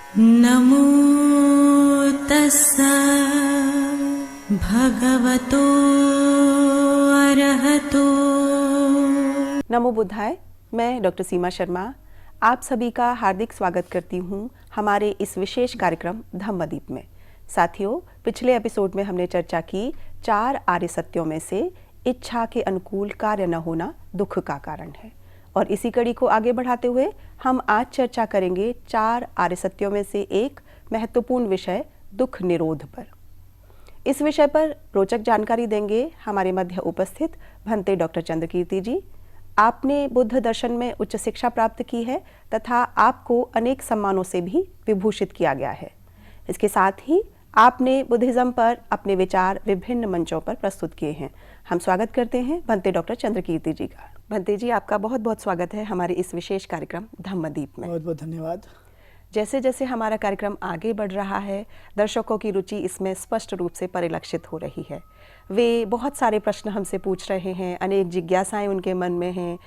नमो तस्सा भगवतो अरहतो। नमो बुद्धाय। मैं डॉक्टर सीमा शर्मा आप सभी का हार्दिक स्वागत करती हूँ हमारे इस विशेष कार्यक्रम धम्मदीप में। साथियों, पिछले एपिसोड में हमने चर्चा की 4 आर्य सत्यों में से इच्छा के अनुकूल कार्य न होना दुख का कारण है, और इसी कड़ी को आगे बढ़ाते हुए हम आज चर्चा करेंगे 4 आर्य सत्यों में से एक महत्वपूर्ण विषय दुख निरोध पर। इस विषय पर रोचक जानकारी देंगे हमारे मध्य उपस्थित भंते डॉक्टर चंद्रकीर्ति जी। आपने बुद्ध दर्शन में उच्च शिक्षा प्राप्त की है तथा आपको अनेक सम्मानों से भी विभूषित किया गया है। इसके साथ ही आपने बुद्धिज्म पर अपने विचार विभिन्न मंचों पर प्रस्तुत किए हैं। हम स्वागत करते हैं भंते डॉक्टर चंद्रकीर्ति जी का। भंते जी, आपका बहुत बहुत स्वागत है हमारे इस विशेष कार्यक्रम धम्मदीप में। बहुत बहुत धन्यवाद। जैसे जैसे हमारा कार्यक्रम आगे बढ़ रहा है, दर्शकों की रुचि इसमें स्पष्ट रूप से परिलक्षित हो रही है। वे बहुत सारे प्रश्न हमसे पूछ रहे हैं, अनेक जिज्ञासाएं उनके मन में हैं,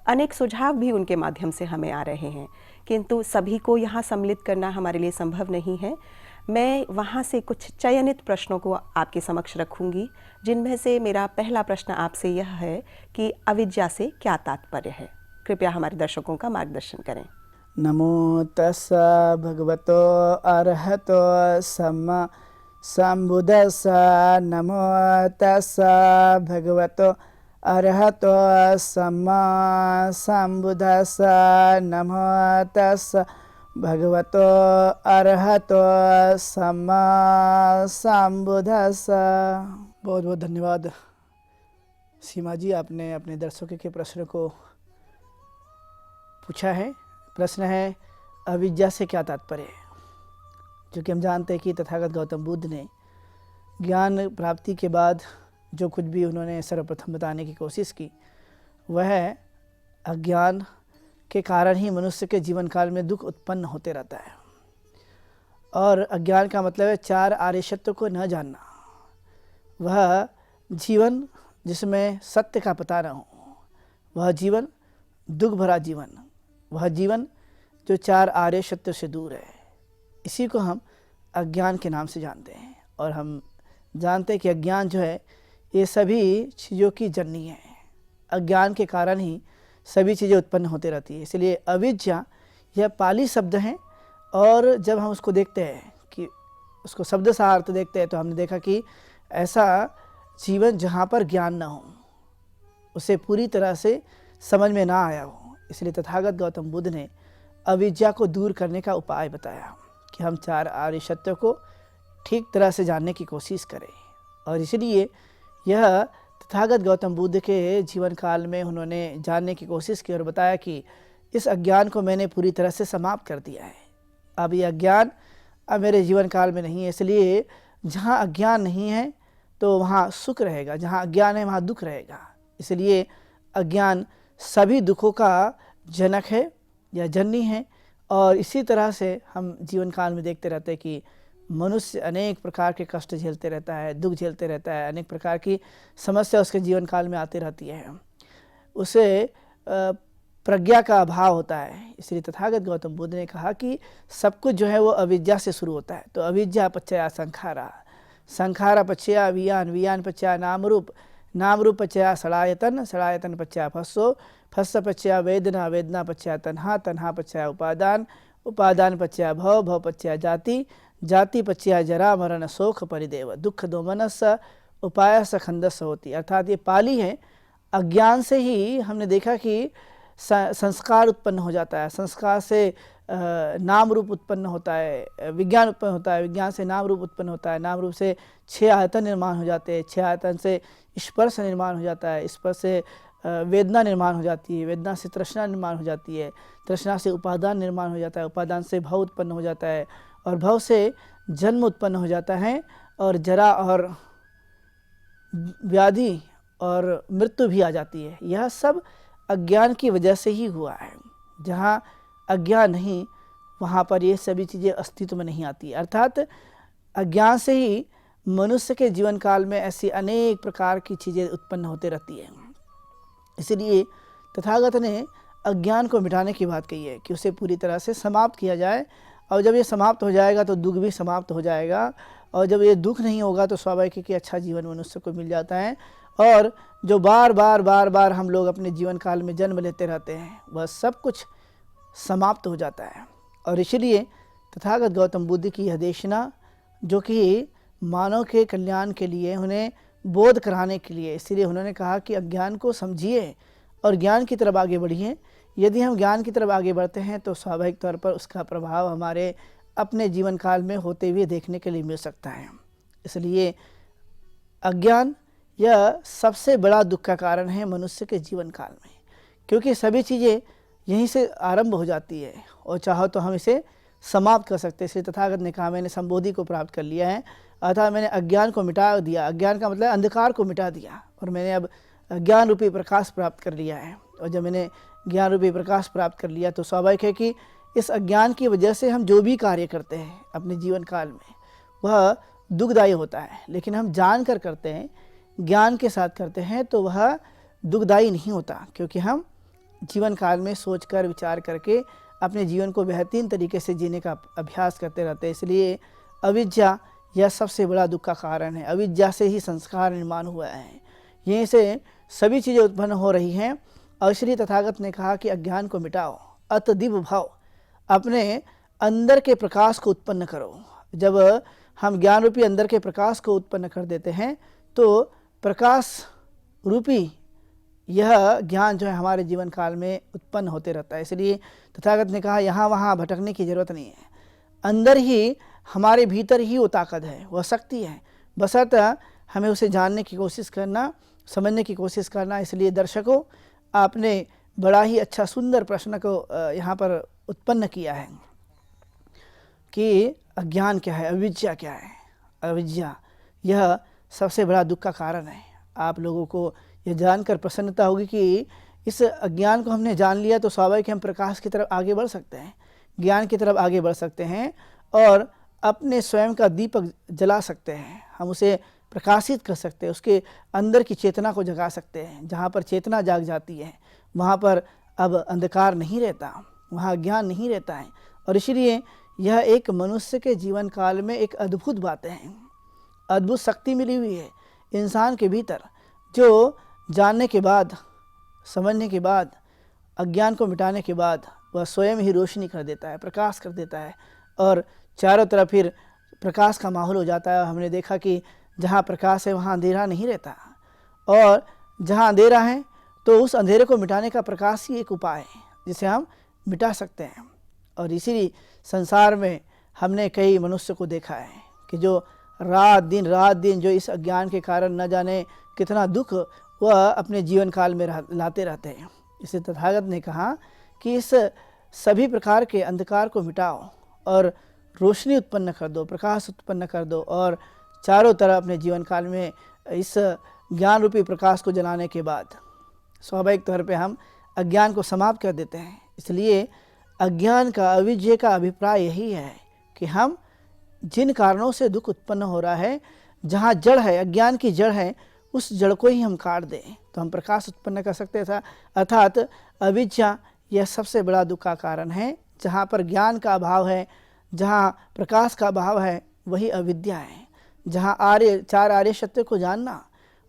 अनेक सुझाव भी उनके माध्यम से हमें आ रहे हैं, किंतु सभी को यहाँ सम्मिलित करना हमारे लिए संभव नहीं है। मैं वहाँ से कुछ चयनित प्रश्नों को आपके समक्ष रखूँगी, जिनमें से मेरा पहला प्रश्न आपसे यह है कि अविद्या से क्या तात्पर्य है। कृपया हमारे दर्शकों का मार्गदर्शन करें। नमो तस्सा भगवतो अरहतो सम्मा सम्बुद्धस्सा। नमो तस्सा भगवतो अरहतो सम्मा सम्बुद्धस्सा। नमो तस्सा भगवतो अरहतो सम्मा सम्बुद्धस्सा। बहुत बहुत धन्यवाद सीमा जी, आपने अपने दर्शकों के प्रश्न को पूछा है। प्रश्न है अविद्या से क्या तात्पर्य है। जो कि हम जानते हैं कि तथागत गौतम बुद्ध ने ज्ञान प्राप्ति के बाद जो कुछ भी उन्होंने सर्वप्रथम बताने की कोशिश की, वह अज्ञान के कारण ही मनुष्य के जीवन काल में दुख उत्पन्न होते रहता है। और अज्ञान का मतलब है 4 आर्य सत्य को न जानना। वह जीवन जिसमें सत्य का पता न हो, वह जीवन दुख भरा जीवन, वह जीवन जो 4 आर्य सत्य से दूर है, इसी को हम अज्ञान के नाम से जानते हैं। और हम जानते हैं कि अज्ञान जो है ये सभी चीज़ों की जननी है। अज्ञान के कारण ही सभी चीज़ें उत्पन्न होती रहती है। इसलिए अविद्या यह पाली शब्द है, और जब हम उसको देखते हैं कि उसको शब्द सा अर्थ देखते हैं, तो हमने देखा कि ऐसा जीवन जहाँ पर ज्ञान न हो, उसे पूरी तरह से समझ में ना आया हो। इसलिए तथागत गौतम बुद्ध ने अविद्या को दूर करने का उपाय बताया कि हम 4 आर्य सत्य को ठीक तरह से जानने की कोशिश करें। और इसलिए यह तथागत गौतम बुद्ध के जीवन काल में उन्होंने जानने की कोशिश की और बताया कि इस अज्ञान को मैंने पूरी तरह से समाप्त कर दिया है। अब ये अज्ञान अब मेरे जीवन काल में नहीं है। इसलिए जहाँ अज्ञान नहीं है तो वहाँ सुख रहेगा, जहाँ अज्ञान है वहाँ दुख रहेगा। इसलिए अज्ञान सभी दुखों का जनक है या जननी है। और इसी तरह से हम जीवन काल में देखते रहते हैं कि मनुष्य अनेक प्रकार के कष्ट झेलते रहता है, दुख झेलते रहता है, अनेक प्रकार की समस्या उसके जीवन काल में आती रहती है। उसे प्रज्ञा का अभाव होता है। इसलिए तथागत गौतम बुद्ध ने कहा कि सब कुछ जो है वो अविद्या से शुरू होता है। तो अविद्या पच्चया संखारा, संखारा पच्चया वियान, वियान पच्चया नाम रूप, नाम रूप पच्चया सड़ायतन, सड़ायतन पच्चया फस्सो, फस्स पच्चया वेदना, वेदना पच्चया तन्हा, तन्हा पच्चया उपादान, उपादान पच्चया भव, भव पच्चया जाति, जाति पच्चया जरा मरण शोक परिदेव, दुख दोमनस उपाय सखंदस होती। अर्थात ये पाली है। अज्ञान से ही हमने देखा कि संस्कार उत्पन्न हो जाता है, संस्कार से नाम रूप उत्पन्न होता है, विज्ञान उत्पन्न होता है, विज्ञान से नाम रूप उत्पन्न होता है, नाम रूप से 6 आयतन निर्माण हो जाते हैं, 6 आयतन से स्पर्श निर्माण हो जाता है, स्पर्श से वेदना निर्माण हो जाती है, वेदना से तृष्णा निर्माण हो जाती है, तृष्णा से उपादान निर्माण हो जाता है, उपादान से भव उत्पन्न हो जाता है, और भव से जन्म उत्पन्न हो जाता है, और जरा और व्याधि और मृत्यु भी आ जाती है। यह सब अज्ञान की वजह से ही हुआ है। जहाँ अज्ञान नहीं वहाँ पर ये सभी चीज़ें अस्तित्व में नहीं आती। अर्थात अज्ञान से ही मनुष्य के जीवन काल में ऐसी अनेक प्रकार की चीज़ें उत्पन्न होते रहती हैं। इसलिए तथागत ने अज्ञान को मिटाने की बात कही है कि उसे पूरी तरह से समाप्त किया जाए और जब ये समाप्त हो जाएगा तो दुख भी समाप्त हो जाएगा, और जब ये दुख नहीं होगा तो स्वाभाविक है कि अच्छा जीवन मनुष्य को मिल जाता है। और जो बार बार हम लोग अपने जीवन काल में जन्म लेते रहते हैं वह सब कुछ समाप्त हो जाता है। और इसलिए तथागत गौतम बुद्ध की यह देशना, जो कि मानव के कल्याण के लिए, उन्हें बोध कराने के लिए, इसलिए उन्होंने कहा कि अज्ञान को समझिए और ज्ञान की तरफ आगे बढ़िए। यदि हम ज्ञान की तरफ आगे बढ़ते हैं तो स्वाभाविक तौर पर उसका प्रभाव हमारे अपने जीवन काल में होते हुए देखने के लिए मिल सकता है। इसलिए अज्ञान यह सबसे बड़ा दुख का कारण है मनुष्य के जीवन काल में, क्योंकि सभी चीज़ें यहीं से आरंभ हो जाती है और चाहो तो हम इसे समाप्त कर सकते हैं। इसलिए तथागत ने कहा मैंने संबोधि को प्राप्त कर लिया है, अर्थात मैंने अज्ञान को मिटा दिया। अज्ञान का मतलब अंधकार को मिटा दिया और मैंने अब ज्ञान रूपी प्रकाश प्राप्त कर लिया है। और जब मैंने ज्ञान रूपी प्रकाश प्राप्त कर लिया तो स्वाभाविक है कि इस अज्ञान की वजह से हम जो भी कार्य करते हैं अपने जीवन काल में वह दुखदायी होता है, लेकिन हम जान कर करते हैं, ज्ञान के साथ करते हैं तो वह दुखदायी नहीं होता, क्योंकि हम जीवन काल में सोचकर विचार करके अपने जीवन को बेहतरीन तरीके से जीने का अभ्यास करते रहते हैं। इसलिए अविद्या यह सबसे बड़ा दुख का कारण है। अविद्या से ही संस्कार निर्माण हुआ है, यहीं से सभी चीज़ें उत्पन्न हो रही हैं। और इसलिए तथागत ने कहा कि अज्ञान को मिटाओ, अतदिव भाव, अपने अंदर के प्रकाश को उत्पन्न करो। जब हम ज्ञान रूपी अंदर के प्रकाश को उत्पन्न कर देते हैं तो प्रकाश रूपी यह ज्ञान जो है हमारे जीवन काल में उत्पन्न होते रहता है। इसलिए तथागत ने कहा यहाँ वहाँ भटकने की जरूरत नहीं है, अंदर ही हमारे भीतर ही वो ताकत है, वह शक्ति है, बशर्ते हमें उसे जानने की कोशिश करना, समझने की कोशिश करना। इसलिए दर्शकों, आपने बड़ा ही अच्छा सुंदर प्रश्न को यहाँ पर उत्पन्न किया है कि अज्ञान क्या है, अविद्या क्या है। अविद्या यह सबसे बड़ा दुख का कारण है। आप लोगों को यह जानकर प्रसन्नता होगी कि इस अज्ञान को हमने जान लिया तो स्वाभाविक हम प्रकाश की तरफ आगे बढ़ सकते हैं, ज्ञान की तरफ आगे बढ़ सकते हैं और अपने स्वयं का दीपक जला सकते हैं। हम उसे प्रकाशित कर सकते हैं, उसके अंदर की चेतना को जगा सकते हैं। जहाँ पर चेतना जाग जाती है वहाँ पर अब अंधकार नहीं रहता, वहाँ ज्ञान नहीं रहता है। और इसलिए यह एक मनुष्य के जीवन काल में एक अद्भुत बात है, अद्भुत शक्ति मिली हुई है इंसान के भीतर, जो जानने के बाद, समझने के बाद, अज्ञान को मिटाने के बाद वह स्वयं ही रोशनी कर देता है, प्रकाश कर देता है और चारों तरफ फिर प्रकाश का माहौल हो जाता है। हमने देखा कि जहाँ प्रकाश है वहाँ अंधेरा नहीं रहता, और जहाँ अंधेरा है तो उस अंधेरे को मिटाने का प्रकाश ही एक उपाय है जिसे हम मिटा सकते हैं। और इसीलिए संसार में हमने कई मनुष्य को देखा है कि जो रात दिन जो इस अज्ञान के कारण न जाने कितना दुख वह अपने जीवन काल में लाते रहते हैं। इसे तथागत ने कहा कि इस सभी प्रकार के अंधकार को मिटाओ और रोशनी उत्पन्न कर दो, प्रकाश उत्पन्न कर दो, और चारों तरफ अपने जीवन काल में इस ज्ञान रूपी प्रकाश को जलाने के बाद स्वाभाविक तौर पे हम अज्ञान को समाप्त कर देते हैं। इसलिए अज्ञान का, अविद्या का अभिप्राय यही है कि हम जिन कारणों से दुख उत्पन्न हो रहा है, जहाँ जड़ है, अज्ञान की जड़ है, उस जड़ को ही हम काट दें तो हम प्रकाश उत्पन्न कर सकते हैं। अर्थात अविद्या यह सबसे बड़ा दुख का कारण है। जहाँ पर ज्ञान का अभाव है, जहाँ प्रकाश का अभाव है, वही अविद्या है। जहाँ चार आर्य सत्य को जानना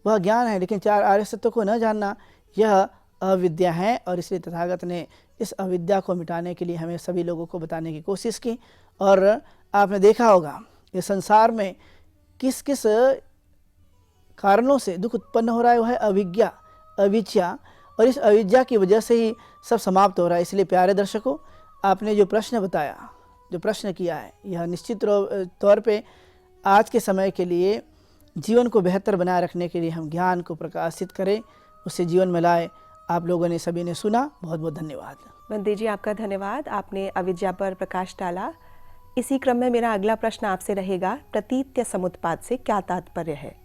वह ज्ञान है, लेकिन चार आर्य सत्य को न जानना यह अविद्या है। और इसलिए तथागत ने इस अविद्या को मिटाने के लिए हमें सभी लोगों को बताने की कोशिश की। और आपने देखा होगा कि संसार में किस किस कारणों से दुख उत्पन्न हो रहा है, वह है अविद्या, और इस अविद्या की वजह से ही सब समाप्त हो रहा है। इसलिए प्यारे दर्शकों, आपने जो प्रश्न बताया, जो प्रश्न किया है, यह निश्चित तौर पे आज के समय के लिए जीवन को बेहतर बनाए रखने के लिए हम ज्ञान को प्रकाशित करें, उसे जीवन में लाए। आप लोगों ने सभी ने सुना, बहुत बहुत धन्यवाद। बंदे जी, आपका धन्यवाद, आपने अविद्या पर प्रकाश डाला। इसी क्रम में मेरा अगला प्रश्न आपसे रहेगा, प्रतीत्य समुत्पाद से क्या तात्पर्य है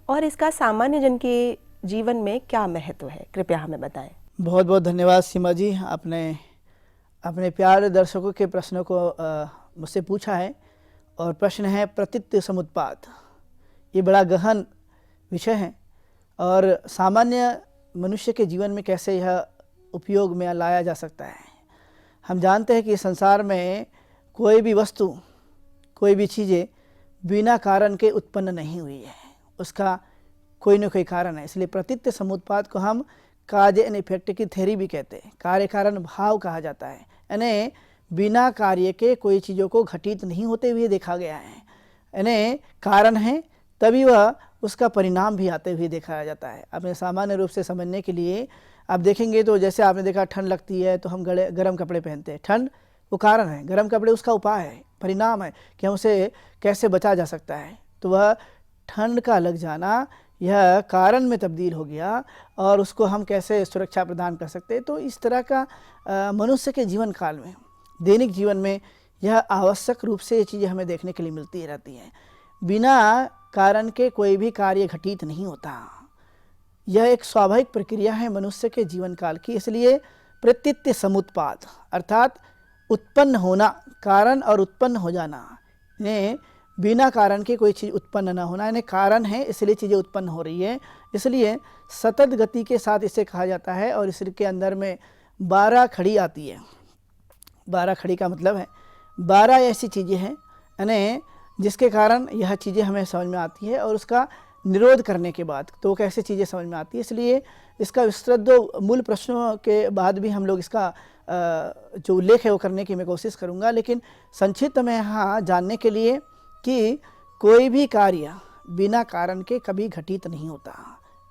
और इसका सामान्य जन के जीवन में क्या महत्व है, कृपया हमें बताएं। बहुत बहुत धन्यवाद सीमा जी, आपने अपने प्यारे दर्शकों के प्रश्नों को मुझसे पूछा है। और प्रश्न है प्रतीत्य समुत्पाद। ये बड़ा गहन विषय है और सामान्य मनुष्य के जीवन में कैसे यह उपयोग में लाया जा सकता है। हम जानते हैं कि संसार में कोई भी वस्तु, कोई भी चीज़ें बिना कारण के उत्पन्न नहीं हुई है, उसका कोई न कोई कारण है। इसलिए प्रतीत्य समुत्पाद को हम काज एंड इफेक्ट की थ्योरी भी कहते हैं, कार्य कारण भाव कहा जाता है। यानी बिना कार्य के कोई चीज़ों को घटित नहीं होते हुए देखा गया है, यानी कारण है तभी वह उसका परिणाम भी आते हुए देखा जाता है। अपने सामान्य रूप से समझने के लिए आप देखेंगे तो जैसे आपने देखा ठंड लगती है तो हम गर्म कपड़े पहनते हैं, ठंड वो कारण है, गर्म कपड़े उसका उपाय है, परिणाम है कि हम उसे कैसे बचा जा सकता है। तो वह ठंड का लग जाना यह कारण में तब्दील हो गया और उसको हम कैसे सुरक्षा प्रदान कर सकते हैं। तो इस तरह का मनुष्य के जीवन काल में, दैनिक जीवन में यह आवश्यक रूप से ये चीज़ें हमें देखने के लिए मिलती रहती हैं। बिना कारण के कोई भी कार्य घटित नहीं होता, यह एक स्वाभाविक प्रक्रिया है मनुष्य के जीवन काल की। इसलिए प्रतीत्य समुत्पाद अर्थात उत्पन्न होना, कारण और उत्पन्न हो जाना, ने बिना कारण के कोई चीज़ उत्पन्न न होना, यानी कारण है इसलिए चीज़ें उत्पन्न हो रही है, इसलिए सतत गति के साथ इसे कहा जाता है। और इसके अंदर में 12 खड़ी आती है। 12 खड़ी का मतलब है 12 ऐसी चीज़ें हैं यानी जिसके कारण यह चीज़ें हमें समझ में आती है और उसका निरोध करने के बाद तो कैसे चीज़ें समझ में आती है। इसलिए इसका विस्तृत दो मूल प्रश्नों के बाद भी हम लोग इसका जो उल्लेख है वो करने की मैं कोशिश करूँगा, लेकिन संक्षिप्त में यहाँ जानने के लिए कि कोई भी कार्य बिना कारण के कभी घटित नहीं होता।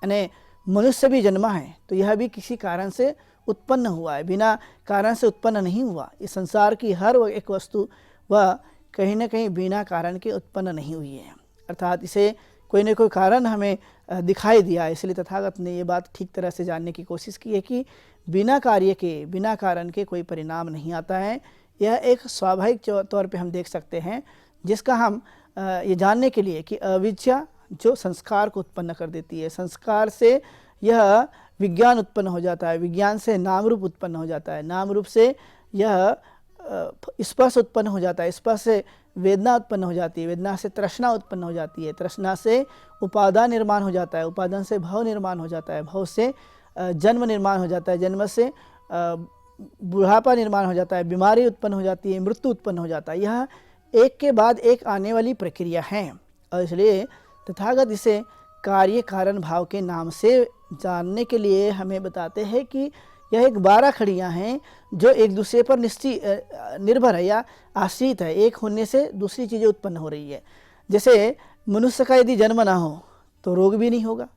यानी मनुष्य भी जन्मा है तो यह भी किसी कारण से उत्पन्न हुआ है, बिना कारण से उत्पन्न नहीं हुआ। इस संसार की हर एक वस्तु वह कहीं ना कहीं बिना कारण के उत्पन्न नहीं हुई है, अर्थात इसे कोई न कोई कारण हमें दिखाई दिया। इसलिए तथागत ने ये बात ठीक तरह से जानने की कोशिश की है कि बिना कार्य के, बिना कारण के कोई परिणाम नहीं आता है। यह एक स्वाभाविक तौर पे हम देख सकते हैं, जिसका हम ये जानने के लिए कि अविद्या जो संस्कार को उत्पन्न कर देती है, संस्कार से यह विज्ञान उत्पन्न हो जाता है, विज्ञान से नाम रूप उत्पन्न हो जाता है, नाम रूप से यह स्पर्श उत्पन्न हो जाता है, स्पर्श से वेदना उत्पन्न हो जाती है, वेदना से तृष्णा उत्पन्न हो जाती है, तृष्णा से उपादान निर्माण हो जाता है, उपादान से भव निर्माण हो जाता है, भव से जन्म निर्माण हो जाता है, जन्म से बुढ़ापा निर्माण हो जाता है, बीमारी उत्पन्न हो जाती है, मृत्यु उत्पन्न हो जाता है। यह एक के बाद एक आने वाली प्रक्रिया है और इसलिए तथागत इसे कार्य कारण भाव के नाम से जानने के लिए हमें बताते हैं कि यह एक 12 खड़ियाँ हैं जो एक दूसरे पर निर्भर है या आश्रित है, एक होने से दूसरी चीज़ें उत्पन्न हो रही है। जैसे मनुष्य का यदि जन्म ना हो तो रोग भी नहीं होगा,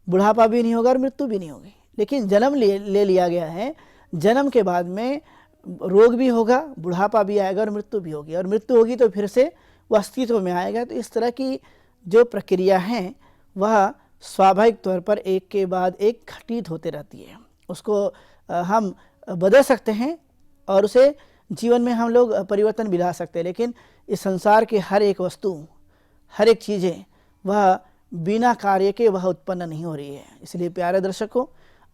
बुढ़ापा भी नहीं होगा और मृत्यु भी नहीं होगी, लेकिन जन्म ले लिया गया है, जन्म के बाद में रोग भी होगा, बुढ़ापा भी आएगा और मृत्यु भी होगी, और मृत्यु होगी तो फिर से वह अस्तित्व में आएगा। तो इस तरह की जो प्रक्रिया है वह स्वाभाविक तौर पर एक के बाद एक घटित होते रहती है। उसको हम बदल सकते हैं और उसे जीवन में हम लोग परिवर्तन भी ला सकते हैं, लेकिन इस संसार की हर एक वस्तु, हर एक चीज़ें वह बिना कार्य के वह उत्पन्न नहीं हो रही है। इसलिए प्यारे दर्शकों,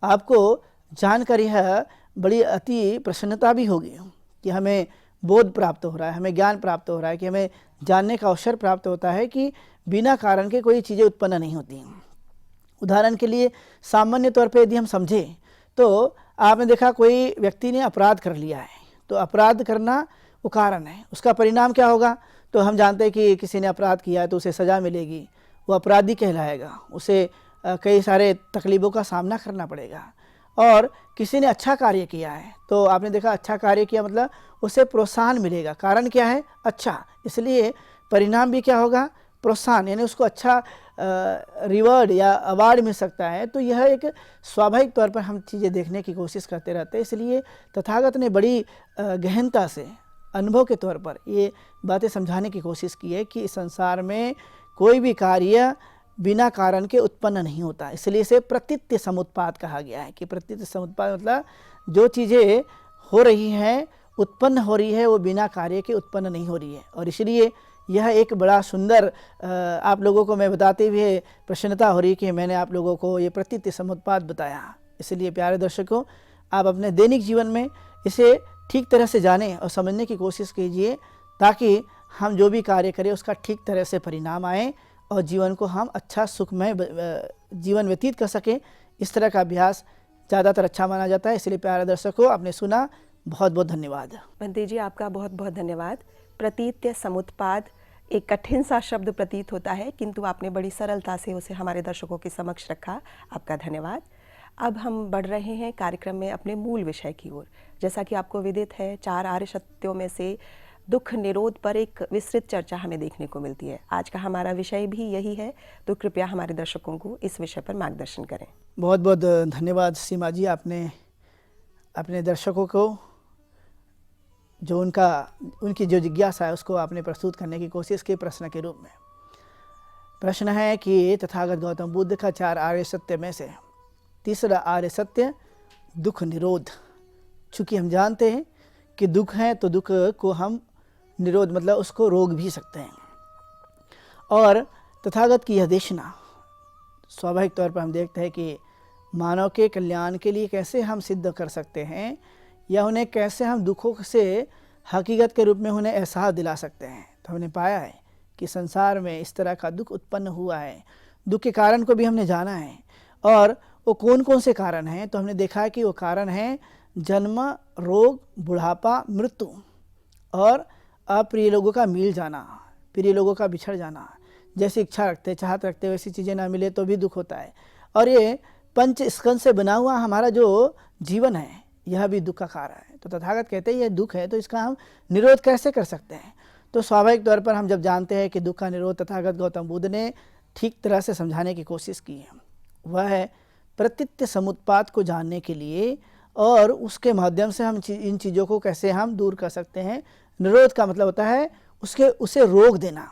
आपको जानकर यह बड़ी अति प्रसन्नता भी होगी कि हमें बोध प्राप्त हो रहा है, हमें ज्ञान प्राप्त हो रहा है, कि हमें जानने का अवसर प्राप्त होता है कि बिना कारण के कोई चीज़ें उत्पन्न नहीं होती। उदाहरण के लिए सामान्य तौर पे यदि हम समझें तो आपने देखा कोई व्यक्ति ने अपराध कर लिया है, तो अपराध करना वो कारण है, उसका परिणाम क्या होगा? तो हम जानते हैं कि किसी ने अपराध किया है तो उसे सज़ा मिलेगी, वो अपराधी कहलाएगा, उसे कई सारे तकलीफ़ों का सामना करना पड़ेगा। और किसी ने अच्छा कार्य किया है तो आपने देखा अच्छा कार्य किया मतलब उसे प्रोत्साहन मिलेगा, कारण क्या है? अच्छा, इसलिए परिणाम भी क्या होगा? प्रोत्साहन, यानी उसको अच्छा रिवॉर्ड या अवार्ड मिल सकता है। तो यह एक स्वाभाविक तौर पर हम चीज़ें देखने की कोशिश करते रहते हैं। इसलिए तथागत ने बड़ी गहनता से अनुभव के तौर पर ये बातें समझाने की कोशिश की है कि इस संसार में कोई भी कार्य बिना कारण के उत्पन्न नहीं होता। इसलिए इसे प्रतीत्य समुत्पाद कहा गया है कि प्रतीत्य समुत्पाद मतलब जो चीज़ें हो रही हैं, उत्पन्न हो रही है, वो बिना कार्य के उत्पन्न नहीं हो रही है। और इसलिए यह एक बड़ा सुंदर आप लोगों को मैं बताते हुए प्रसन्नता हो रही है कि मैंने आप लोगों को ये प्रतीत्य समुत्पाद बताया। इसलिए प्यारे दर्शकों, आप अपने दैनिक जीवन में इसे ठीक तरह से जानें और समझने की कोशिश कीजिए, ताकि हम जो भी कार्य करें उसका ठीक तरह से परिणाम आए और जीवन को हम अच्छा सुखमय जीवन व्यतीत कर सकें। इस तरह का अभ्यास ज़्यादातर अच्छा माना जाता है। इसलिए प्यारे दर्शकों, आपने सुना बहुत बहुत धन्यवाद। बंदे जी, आपका बहुत बहुत धन्यवाद। प्रतीत्य समुत्पाद एक कठिन सा शब्द प्रतीत होता है, किंतु आपने बड़ी सरलता से उसे हमारे दर्शकों के समक्ष रखा। आपका धन्यवाद। अब हम बढ़ रहे हैं कार्यक्रम में अपने मूल विषय की ओर। जैसा कि आपको विदित है, 4 आर्य सत्यों में से दुख निरोध पर एक विस्तृत चर्चा हमें देखने को मिलती है। आज का हमारा विषय भी यही है, तो कृपया हमारे दर्शकों को इस विषय पर मार्गदर्शन करें। बहुत बहुत धन्यवाद सीमा जी, आपने अपने दर्शकों को जो उनकी जो जिज्ञासा है उसको आपने प्रस्तुत करने की कोशिश की प्रश्न के रूप में। प्रश्न है कि तथागत गौतम बुद्ध का 4 आर्य सत्य में से तीसरा आर्य सत्य दुख निरोध। चूँकि हम जानते हैं कि दुख है तो दुख को हम निरोध मतलब उसको रोक भी सकते हैं, और तथागत की यह देशना स्वाभाविक तौर पर हम देखते हैं कि मानव के कल्याण के लिए कैसे हम सिद्ध कर सकते हैं या उन्हें कैसे हम दुखों से हकीकत के रूप में उन्हें एहसास दिला सकते हैं। तो हमने पाया है कि संसार में इस तरह का दुख उत्पन्न हुआ है। दुख के कारण को भी हमने जाना है, और वो कौन कौन से कारण हैं। तो हमने देखा है कि वो कारण हैं जन्म, रोग, बुढ़ापा, मृत्यु और अप्रिय लोगों का मिल जाना, प्रिय लोगों का बिछड़ जाना। जैसी इच्छा रखते, चाहत रखते वैसी चीज़ें ना मिले तो भी दुख होता है। और ये पंच स्कंद से बना हुआ हमारा जो जीवन है यह भी दुख का कारण है। तो तथागत कहते हैं ये दुख है, तो इसका हम निरोध कैसे कर सकते हैं। तो स्वाभाविक तौर पर हम जब जानते हैं कि दुख का निरोध तथागत गौतम बुद्ध ने ठीक तरह से समझाने की कोशिश की है, वह है प्रतीत्य समुत्पाद को जानने के लिए, और उसके माध्यम से हम इन चीज़ों को कैसे हम दूर कर सकते हैं। निरोध का मतलब होता है उसे रोक देना।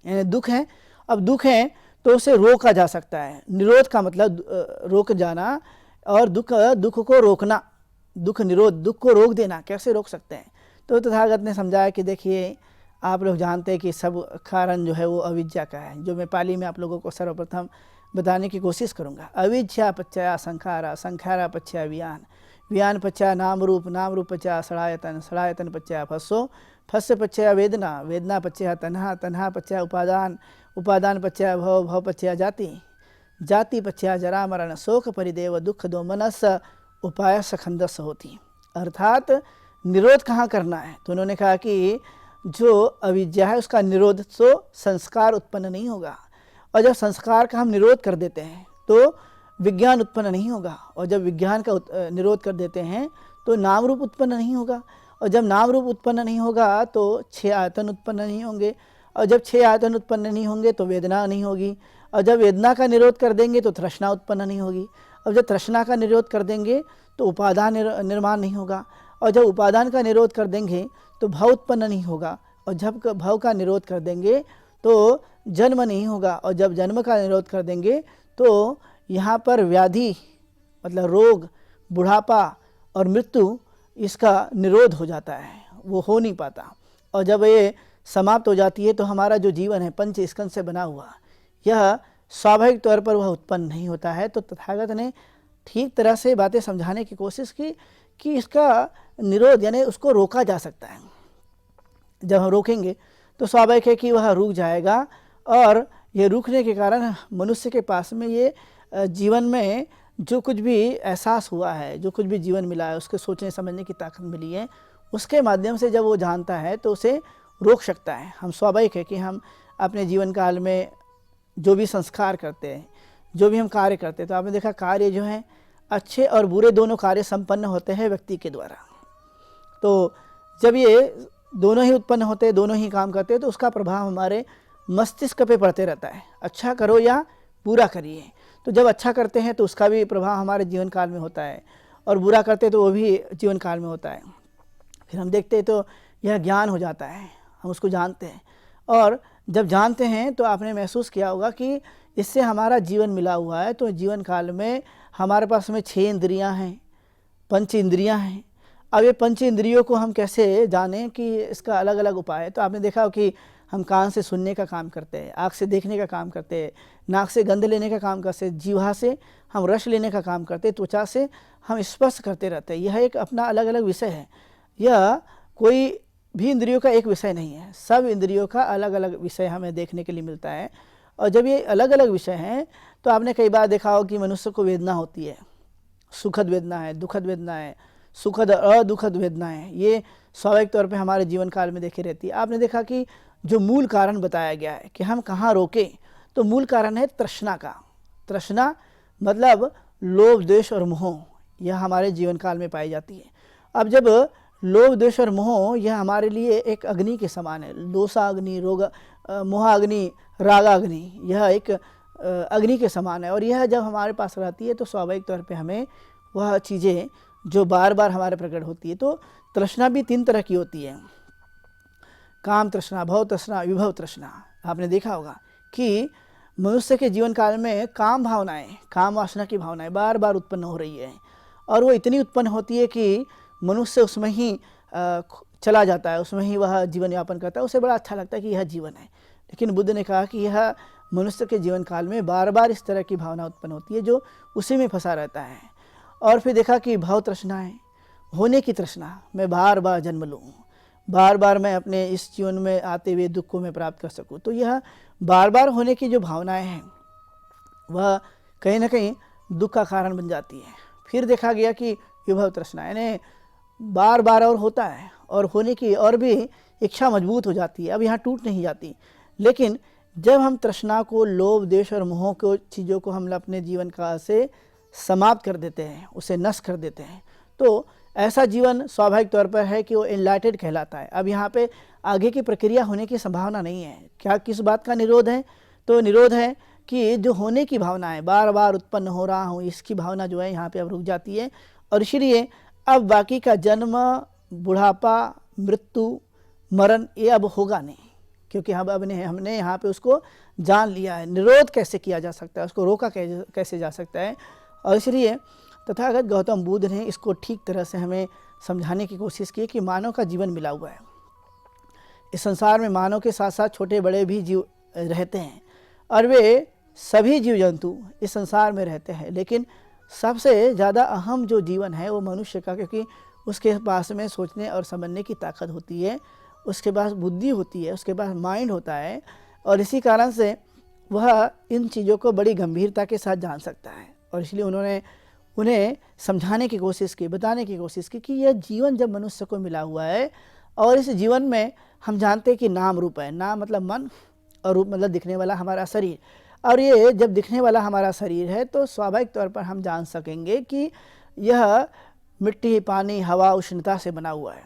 यानी दुख है, अब दुख है तो उसे रोका जा सकता है। निरोध का मतलब रोक जाना, और दुख को रोकना, दुख निरोध, दुख को रोक देना। कैसे रोक सकते हैं। तो तथागत ने समझाया कि देखिए, आप लोग जानते हैं कि सब कारण जो है वो अविद्या का है, जो मैं पाली में आप लोगों को सर्वप्रथम बताने की कोशिश करूँगा। अविद्या पच्चया संखारा, संखारा पच्चया वियान, वियान पच्चया नाम रूप, नाम रूप पच्चया षडायतन, षडायतन पच्चया फस्सो, फस्य पच्चया वेदना, वेदना पच्चया तन्हा, तन्हा पच्चया उपादान, उपादान पच्चया भव, भव पच्चया जाति, जाति पच्चया जरा मरण, शोक परिदेव दुख दो मनस उपाय सखंदस होती। अर्थात निरोध कहाँ करना है। तो उन्होंने कहा कि जो अविद्या है उसका निरोध तो संस्कार उत्पन्न नहीं होगा, और जब संस्कार का हम निरोध कर देते हैं तो विज्ञान उत्पन्न नहीं होगा, और जब विज्ञान का निरोध कर देते हैं तो नाम रूप उत्पन्न नहीं होगा, और जब नाम रूप उत्पन्न नहीं होगा तो 6 आयतन उत्पन्न नहीं होंगे, और जब 6 आयतन उत्पन्न नहीं होंगे तो वेदना नहीं होगी, और जब वेदना का निरोध कर देंगे तो तृष्णा उत्पन्न नहीं होगी, और जब तृष्णा का निरोध कर देंगे तो उपादान निर्माण नहीं होगा, और जब उपादान का निरोध कर देंगे तो भव उत्पन्न नहीं होगा, और जब भव का निरोध कर देंगे तो जन्म नहीं होगा, और जब जन्म का निरोध कर देंगे तो यहाँ पर व्याधि मतलब रोग, बुढ़ापा और मृत्यु, इसका निरोध हो जाता है, वो हो नहीं पाता। और जब ये समाप्त हो जाती है तो हमारा जो जीवन है पंच स्कंद से बना हुआ, यह स्वाभाविक तौर पर वह उत्पन्न नहीं होता है। तो तथागत ने ठीक तरह से बातें समझाने की कोशिश की कि इसका निरोध यानी उसको रोका जा सकता है। जब हम रोकेंगे तो स्वाभाविक है कि वह रुक जाएगा, और ये रुकने के कारण मनुष्य के पास में ये जीवन में जो कुछ भी एहसास हुआ है, जो कुछ भी जीवन मिला है, उसके सोचने समझने की ताकत मिली है, उसके माध्यम से जब वो जानता है तो उसे रोक सकता है। हम स्वाभाविक है कि हम अपने जीवन काल में जो भी संस्कार करते हैं, जो भी हम कार्य करते हैं, तो आपने देखा कार्य जो है अच्छे और बुरे दोनों कार्य संपन्न होते हैं व्यक्ति के द्वारा। तो जब ये दोनों ही उत्पन्न होते हैं, दोनों ही काम करते हैं, तो उसका प्रभाव हमारे मस्तिष्क पे पड़ते रहता है। अच्छा करो या बुरा करिए। तो जब अच्छा करते हैं तो उसका भी प्रभाव हमारे जीवन काल में होता है, और बुरा करते हैं तो वो भी जीवन काल में होता है। फिर हम देखते हैं तो यह ज्ञान हो जाता है, हम उसको जानते हैं, और जब जानते हैं तो आपने महसूस किया होगा कि इससे हमारा जीवन मिला हुआ है। तो जीवन काल में हमारे पास में 6 इंद्रियां हैं, 5 इंद्रियां हैं। अब ये 5 इंद्रियों को हम कैसे जानें कि इसका अलग अलग उपाय है। तो आपने देखा हो कि हम कान से सुनने का काम करते हैं, आँख से देखने का काम करते हैं, नाक से गंध लेने का काम करते हैं, जीवा से हम रस लेने का काम करते हैं, त्वचा से हम स्पर्श करते रहते हैं। यह एक अपना अलग अलग विषय है। यह कोई भी इंद्रियों का एक विषय नहीं है, सब इंद्रियों का अलग अलग विषय हमें देखने के लिए मिलता है। और जब ये अलग अलग विषय हैं तो आपने कई बार देखा हो कि मनुष्य को वेदना होती है, सुखद वेदना है, दुखद वेदना है, सुखद और अदुखद वेदनाएं ये स्वाभाविक तौर पे हमारे जीवन काल में देखी रहती है। आपने देखा कि जो मूल कारण बताया गया है कि हम कहाँ रोकें, तो मूल कारण है तृष्णा का। तृष्णा मतलब लोभ, द्वेष और मोह, यह हमारे जीवन काल में पाई जाती है। अब जब लोभ, द्वेष और मोह यह हमारे लिए एक अग्नि के समान है, दोषा अग्नि, मोहाग्नि, रागाग्नि, यह एक अग्नि के समान है। और यह जब हमारे पास रहती है तो स्वाभाविक तौर पे हमें वह चीज़ें जो बार बार हमारे प्रकट होती है। तो तृष्णा भी 3 तरह की होती है, काम तृष्णा, भव तृष्णा, विभव तृष्णा। आपने देखा होगा कि मनुष्य के जीवन काल में काम भावनाएं, काम वासना की भावनाएं बार बार उत्पन्न हो रही है, और वो इतनी उत्पन्न होती है कि मनुष्य उसमें ही चला जाता है, उसमें ही वह जीवन यापन करता है, उसे बड़ा अच्छा लगता है कि यह जीवन है। लेकिन बुद्ध ने कहा कि यह मनुष्य के जीवन काल में बार बार इस तरह की भावना उत्पन्न होती है जो उसी में फंसा रहता है। और फिर देखा कि भाव तृष्णा है, होने की तृष्णा, मैं बार बार जन्म लूँ, बार बार मैं अपने इस जीवन में आते हुए दुख को मैं प्राप्त कर सकूँ। तो यह बार बार होने की जो भावनाएं हैं वह कहीं ना कहीं दुख का कारण बन जाती है। फिर देखा गया कि विभव तृष्णा, यानी बार बार और होता है और होने की और भी इच्छा मजबूत हो जाती है, अब यहाँ टूट नहीं जाती। लेकिन जब हम तृष्णा को, लोभ, द्वेष और मोह को, चीज़ों को हम अपने जीवन काल से समाप्त कर देते हैं, उसे नष्ट कर देते हैं, तो ऐसा जीवन स्वाभाविक तौर पर है कि वो एनलाइटेड कहलाता है। अब यहाँ पे आगे की प्रक्रिया होने की संभावना नहीं है। क्या, किस बात का निरोध है? तो निरोध है कि जो होने की भावना है, बार बार उत्पन्न हो रहा हूँ, इसकी भावना जो है यहाँ पे अब रुक जाती है। और इसलिए अब बाकी का जन्म, बुढ़ापा, मृत्यु, मरण ये अब होगा नहीं, क्योंकि हमने यहाँ पे उसको जान लिया है। निरोध कैसे किया जा सकता है, उसको रोका कैसे जा सकता है। और इसलिए तथागत गौतम बुद्ध ने इसको ठीक तरह से हमें समझाने की कोशिश की कि मानव का जीवन मिला हुआ है। इस संसार में मानव के साथ साथ छोटे बड़े भी जीव रहते हैं, और वे सभी जीव जंतु इस संसार में रहते हैं। लेकिन सबसे ज़्यादा अहम जो जीवन है वो मनुष्य का, क्योंकि उसके पास में सोचने और समझने की ताकत होती है, उसके पास बुद्धि होती है, उसके पास माइंड होता है, और इसी कारण से वह इन चीज़ों को बड़ी गंभीरता के साथ जान सकता है। और इसलिए उन्होंने उन्हें समझाने की कोशिश की, बताने की कोशिश की कि यह जीवन जब मनुष्य को मिला हुआ है, और इस जीवन में हम जानते हैं कि नाम रूप है, नाम मतलब मन और रूप मतलब दिखने वाला हमारा शरीर। और ये जब दिखने वाला हमारा शरीर है तो स्वाभाविक तौर पर हम जान सकेंगे कि यह मिट्टी, पानी, हवा, उष्णता से बना हुआ है।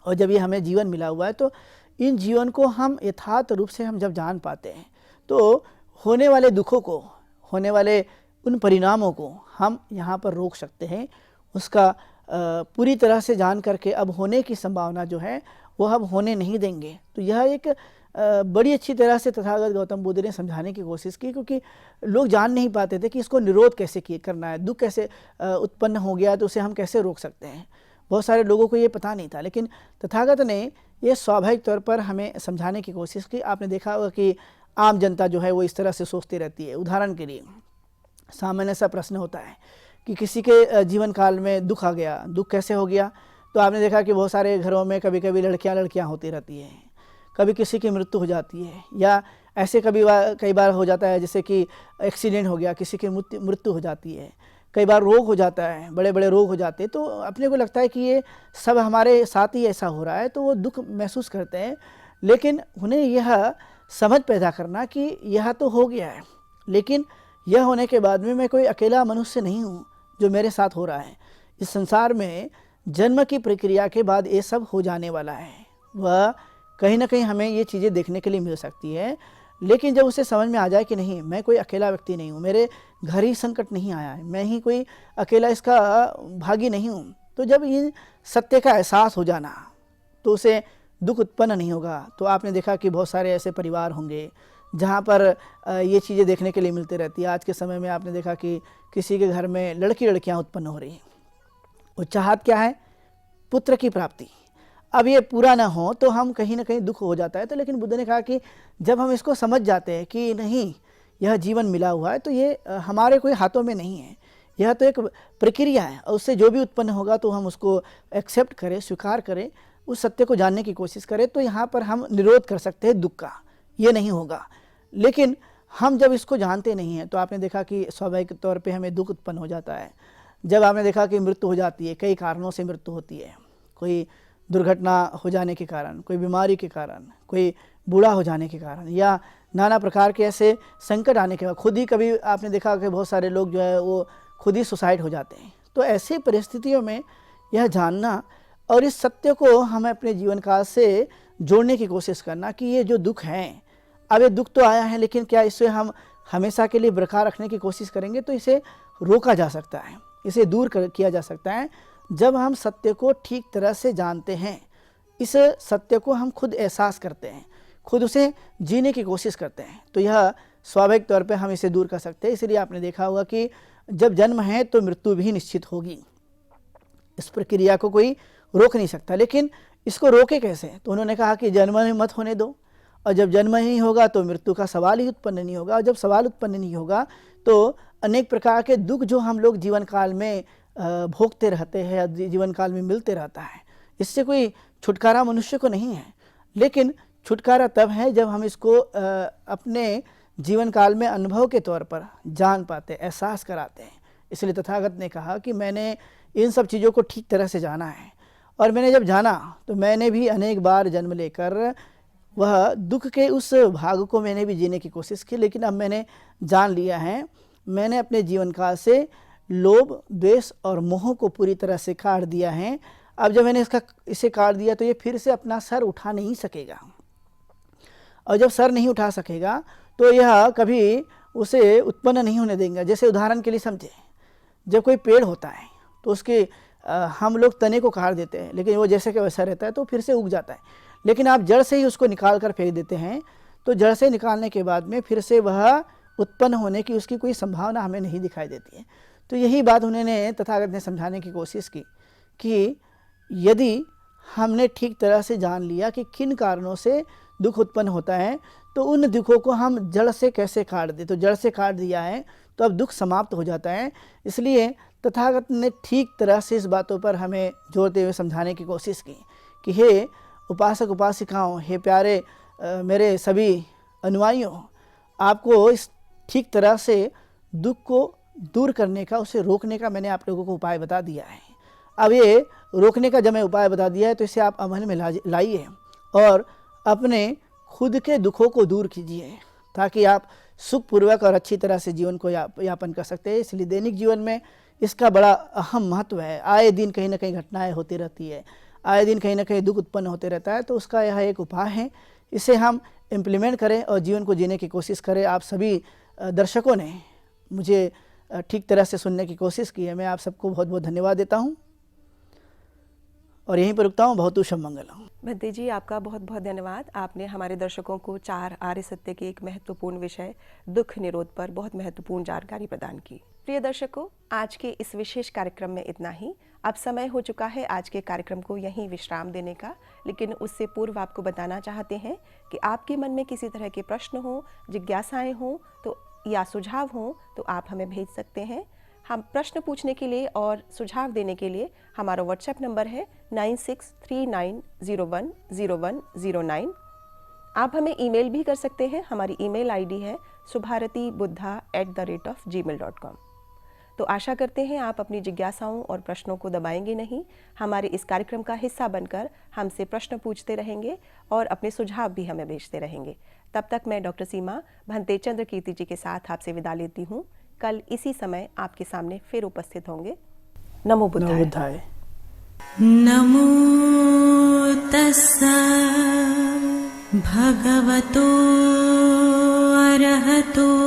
और जब ये हमें जीवन मिला हुआ है तो इन जीवन को हम यथार्थ रूप से हम जब जान पाते हैं तो होने वाले दुखों को, होने वाले उन परिणामों को हम यहाँ पर रोक सकते हैं। उसका पूरी तरह से जान करके अब होने की संभावना जो है वो हम होने नहीं देंगे। तो यह एक बड़ी अच्छी तरह से तथागत गौतम बुद्ध ने समझाने की कोशिश की, क्योंकि लोग जान नहीं पाते थे कि इसको निरोध कैसे करना है, दुख कैसे उत्पन्न हो गया तो उसे हम कैसे रोक सकते हैं। बहुत सारे लोगों को ये पता नहीं था, लेकिन तथागत ने ये स्वाभाविक तौर पर हमें समझाने की कोशिश की। आपने देखा होगा कि आम जनता जो है वो इस तरह से सोचती रहती है। उदाहरण के लिए सामान्य सा प्रश्न होता है कि किसी के जीवन काल में दुख आ गया, दुख कैसे हो गया? तो आपने देखा कि बहुत सारे घरों में कभी कभी लड़कियां होती रहती हैं, कभी किसी की मृत्यु हो जाती है, या ऐसे कई बार हो जाता है जैसे कि एक्सीडेंट हो गया, किसी की मृत्यु हो जाती है, कई बार रोग हो जाता है, बड़े बड़े रोग हो जाते हैं। तो अपने को लगता है कि ये सब हमारे साथ ही ऐसा हो रहा है, तो वो दुख महसूस करते हैं। लेकिन उन्हें यह समझ पैदा करना कि यह तो हो गया है, लेकिन यह होने के बाद में मैं कोई अकेला मनुष्य नहीं हूँ जो मेरे साथ हो रहा है। इस संसार में जन्म की प्रक्रिया के बाद ये सब हो जाने वाला है। वह कहीं ना कहीं हमें ये चीज़ें देखने के लिए मिल सकती है, लेकिन जब उसे समझ में आ जाए कि नहीं, मैं कोई अकेला व्यक्ति नहीं हूँ, मेरे घर ही संकट नहीं आया है, मैं ही कोई अकेला इसका भागी नहीं हूँ, तो जब इन सत्य का एहसास हो जाना तो उसे दुख उत्पन्न नहीं होगा। तो आपने देखा कि बहुत सारे ऐसे परिवार होंगे जहाँ पर ये चीज़ें देखने के लिए मिलती रहती है। आज के समय में आपने देखा कि किसी के घर में लड़कियाँ उत्पन्न हो रही हैं, वो चाहत क्या है? पुत्र की प्राप्ति। अब ये पूरा ना हो तो हम कहीं ना कहीं दुख हो जाता है। तो लेकिन बुद्ध ने कहा कि जब हम इसको समझ जाते हैं कि नहीं, यह जीवन मिला हुआ है, तो ये हमारे कोई हाथों में नहीं है, यह तो एक प्रक्रिया है, और उससे जो भी उत्पन्न होगा तो हम उसको एक्सेप्ट करें, स्वीकार करें, उस सत्य को जानने की कोशिश करें, तो यहाँ पर हम निरोध कर सकते हैं दुख का, ये नहीं होगा। लेकिन हम जब इसको जानते नहीं हैं तो आपने देखा कि स्वाभाविक तौर पे हमें दुख उत्पन्न हो जाता है। जब आपने देखा कि मृत्यु हो जाती है, कई कारणों से मृत्यु होती है, कोई दुर्घटना हो जाने के कारण, कोई बीमारी के कारण, कोई बूढ़ा हो जाने के कारण, या नाना प्रकार के ऐसे संकट आने के बाद, खुद ही कभी आपने देखा कि बहुत सारे लोग जो है वो खुद ही सुसाइड हो जाते हैं। तो ऐसी परिस्थितियों में यह जानना और इस सत्य को हमें अपने जीवन काल से जोड़ने की कोशिश करना कि ये जो दुख हैं, अब ये दुख तो आया है, लेकिन क्या इसे हम हमेशा के लिए बरकरार रखने की कोशिश करेंगे तो इसे रोका जा सकता है, इसे दूर किया जा सकता है जब हम सत्य को ठीक तरह से जानते हैं। इस सत्य को हम खुद एहसास करते हैं, खुद उसे जीने की कोशिश करते हैं, तो यह स्वाभाविक तौर पे हम इसे दूर कर सकते हैं। इसलिए आपने देखा होगा कि जब जन्म है तो मृत्यु भी निश्चित होगी, इस प्रक्रिया को कोई रोक नहीं सकता। लेकिन इसको रोके कैसे? तो उन्होंने कहा कि जन्म ही मत होने दो, और जब जन्म ही होगा तो मृत्यु का सवाल ही उत्पन्न नहीं होगा, और जब सवाल उत्पन्न नहीं होगा तो अनेक प्रकार के दुख जो हम लोग जीवन काल में भोगते रहते हैं, जीवन काल में मिलते रहता है, इससे कोई छुटकारा मनुष्य को नहीं है। लेकिन छुटकारा तब है जब हम इसको अपने जीवन काल में अनुभव के तौर पर जान पाते, एहसास कराते हैं। इसलिए तथागत ने कहा कि मैंने इन सब चीज़ों को ठीक तरह से जाना है, और मैंने जब जाना तो मैंने भी अनेक बार जन्म लेकर वह दुख के उस भाग को मैंने भी जीने की कोशिश की, लेकिन अब मैंने जान लिया है, मैंने अपने जीवन काल से लोभ, द्वेष और मोह को पूरी तरह से काट दिया है। अब जब मैंने इसे काट दिया तो ये फिर से अपना सर उठा नहीं सकेगा, और जब सर नहीं उठा सकेगा तो यह कभी उसे उत्पन्न नहीं होने देंगे। जैसे उदाहरण के लिए समझे, जब कोई पेड़ होता है तो उसके हम लोग तने को काट देते हैं, लेकिन वो जैसे कि वैसा रहता है तो फिर से उग जाता है। लेकिन आप जड़ से ही उसको निकाल कर फेंक देते हैं, तो जड़ से निकालने के बाद में फिर से वह उत्पन्न होने की उसकी कोई संभावना हमें नहीं दिखाई देती है। तो यही बात उन्होंने तथागत ने समझाने की कोशिश की कि यदि हमने ठीक तरह से जान लिया कि किन कारणों से दुख उत्पन्न होता है, तो उन दुखों को हम जड़ से कैसे काट दें। तो जड़ से काट दिया है तो अब दुख समाप्त हो जाता है। इसलिए तथागत ने ठीक तरह से इस बातों पर हमें जोड़ते हुए समझाने की कोशिश की कि हे उपासक उपासिकाओं, हे प्यारे मेरे सभी अनुयायियों, आपको इस ठीक तरह से दुख को दूर करने का, उसे रोकने का मैंने आप लोगों को उपाय बता दिया है। अब ये रोकने का जब मैं उपाय बता दिया है तो इसे आप अमल में लाइए और अपने खुद के दुखों को दूर कीजिए, ताकि आप सुखपूर्वक और अच्छी तरह से जीवन को यापन कर सकते हैं। इसलिए दैनिक जीवन में इसका बड़ा अहम महत्व है। आए दिन कहीं ना कहीं घटनाएं होती रहती है, आए दिन कहीं ना कहीं दुख उत्पन्न होते रहता है, तो उसका यह एक उपाय है। इसे हम इम्प्लीमेंट करें और जीवन को जीने की कोशिश करें। आप सभी दर्शकों ने मुझे ठीक तरह से सुनने की कोशिश की है, मैं आप सबको बहुत बहुत धन्यवाद देता हूँ और यहीं पर रुकता हूँ। बहुत शुभ मंगलम। भंते जी, आपका बहुत बहुत धन्यवाद। आपने हमारे दर्शकों को 4 आर्य सत्य के एक महत्वपूर्ण विषय दुख निरोध पर बहुत महत्वपूर्ण जानकारी प्रदान की। प्रिय दर्शकों, आज के इस विशेष कार्यक्रम में इतना ही। अब समय हो चुका है आज के कार्यक्रम को यहीं विश्राम देने का, लेकिन उससे पूर्व आपको बताना चाहते हैं कि आपके मन में किसी तरह के प्रश्न हो, जिज्ञासाएं हो तो या सुझाव हो तो आप हमें भेज सकते हैं। हम प्रश्न पूछने के लिए और सुझाव देने के लिए हमारा व्हाट्सएप नंबर है 9639010109। आप हमें ईमेल भी कर सकते हैं। हमारी ईमेल आईडी है subharatibuddha@gmail.com। तो आशा करते हैं आप अपनी जिज्ञासाओं और प्रश्नों को दबाएंगे नहीं, हमारे इस कार्यक्रम का हिस्सा बनकर हमसे प्रश्न पूछते रहेंगे और अपने सुझाव भी हमें भेजते रहेंगे। तब तक मैं डॉक्टर सीमा भंते चंद्र कीर्ति जी के साथ आपसे विदा लेती हूँ। कल इसी समय आपके सामने फिर उपस्थित होंगे। नमो बुद्धाय। नमो तस्सा भगवतो अरहतो